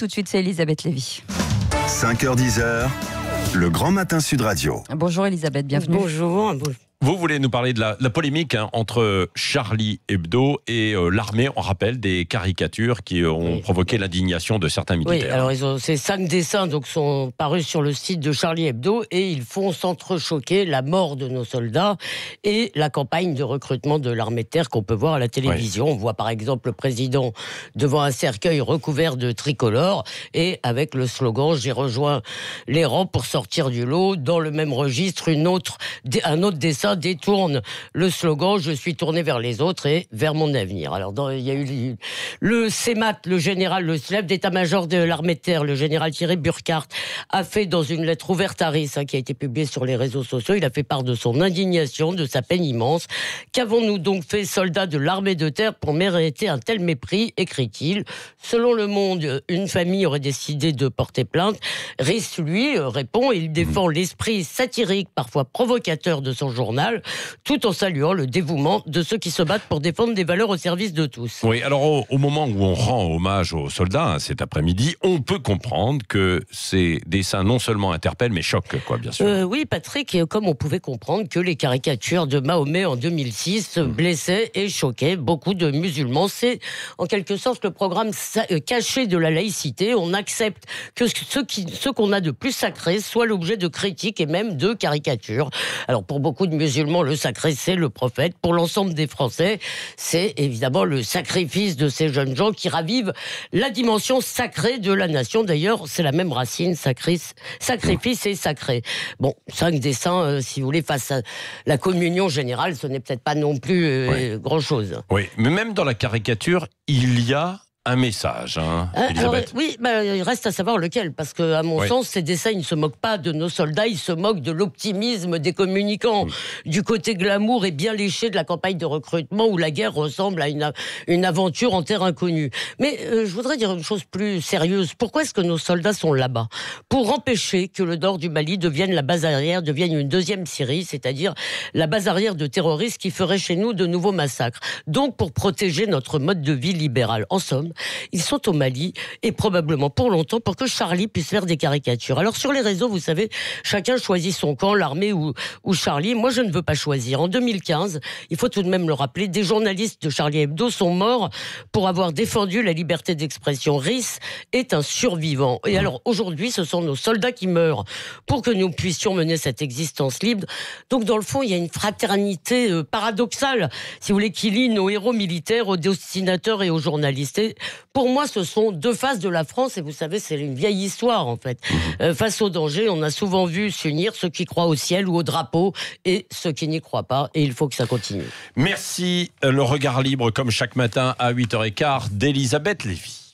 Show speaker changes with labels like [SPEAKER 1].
[SPEAKER 1] Tout de suite, c'est Elisabeth Lévy.
[SPEAKER 2] 5h-10h, le Grand Matin Sud Radio.
[SPEAKER 1] Bonjour Elisabeth, bienvenue.
[SPEAKER 3] Bonjour.
[SPEAKER 4] Vous voulez nous parler de la polémique entre Charlie Hebdo et l'armée. On rappelle des caricatures qui ont provoqué l'indignation de certains militaires.
[SPEAKER 3] Oui, alors ces 5 dessins sont parus sur le site de Charlie Hebdo et ils font s'entrechoquer la mort de nos soldats et la campagne de recrutement de l'armée de terre qu'on peut voir à la télévision. On voit par exemple le président devant un cercueil recouvert de tricolore et avec le slogan « J'ai rejoint les rangs pour sortir du lot ». Dans le même registre, un autre dessin détourne le slogan « Je suis tourné vers les autres et vers mon avenir ». Alors, il y a eu le CEMAT, le général, le chef d'état-major de l'armée de terre, le général Thierry Burkhardt, a fait dans une lettre ouverte à RIS, qui a été publiée sur les réseaux sociaux, il a fait part de son indignation, de sa peine immense. « Qu'avons-nous donc fait, soldats de l'armée de terre, pour mériter un tel mépris ?» écrit-il. Selon Le Monde, une famille aurait décidé de porter plainte. RIS, lui, répond, il défend l'esprit satirique, parfois provocateur de son journal, tout en saluant le dévouement de ceux qui se battent pour défendre des valeurs au service de tous.
[SPEAKER 4] Oui, alors au moment où on rend hommage aux soldats, cet après-midi, on peut comprendre que ces dessins non seulement interpellent, mais choquent, bien sûr.
[SPEAKER 3] Oui, Patrick, et comme on pouvait comprendre que les caricatures de Mahomet en 2006 blessaient et choquaient beaucoup de musulmans. C'est en quelque sorte le programme caché de la laïcité. On accepte que ce qu'on a de plus sacré soit l'objet de critiques et même de caricatures. Alors pour beaucoup de musulmans, le sacré, c'est le prophète. Pour l'ensemble des Français, c'est évidemment le sacrifice de ces jeunes gens qui ravivent la dimension sacrée de la nation. D'ailleurs, c'est la même racine, sacrifice et sacré. Bon, 5 dessins, si vous voulez, face à la communion générale, ce n'est peut-être pas non plus grand-chose.
[SPEAKER 4] Oui, mais même dans la caricature, il y a un message, Elisabeth.
[SPEAKER 3] Alors, il reste à savoir lequel, parce que, à mon sens, ces dessins, ils ne se moquent pas de nos soldats, ils se moquent de l'optimisme des communicants, du côté glamour et bien léché de la campagne de recrutement où la guerre ressemble à une aventure en terre inconnue. Mais je voudrais dire une chose plus sérieuse. Pourquoi est-ce que nos soldats sont là-bas ? Pour empêcher que le nord du Mali devienne la base arrière, devienne une deuxième Syrie, c'est-à-dire la base arrière de terroristes qui ferait chez nous de nouveaux massacres. Donc, pour protéger notre mode de vie libéral. En somme, ils sont au Mali et probablement pour longtemps pour que Charlie puisse faire des caricatures. Alors sur les réseaux, vous savez, chacun choisit son camp, l'armée ou Charlie. Moi, je ne veux pas choisir. En 2015, il faut tout de même le rappeler, des journalistes de Charlie Hebdo sont morts pour avoir défendu la liberté d'expression. RIS est un survivant. Et alors aujourd'hui, ce sont nos soldats qui meurent pour que nous puissions mener cette existence libre. Donc dans le fond, il y a une fraternité paradoxale, si vous voulez, qui lie nos héros militaires aux dessinateurs et aux journalistes. Et pour moi, ce sont deux faces de la France, et vous savez, c'est une vieille histoire, en fait. Face au danger, on a souvent vu s'unir ceux qui croient au ciel ou au drapeau, et ceux qui n'y croient pas, et il faut que ça continue.
[SPEAKER 4] Merci. Le regard libre, comme chaque matin à 8h15, d'Elisabeth Lévy.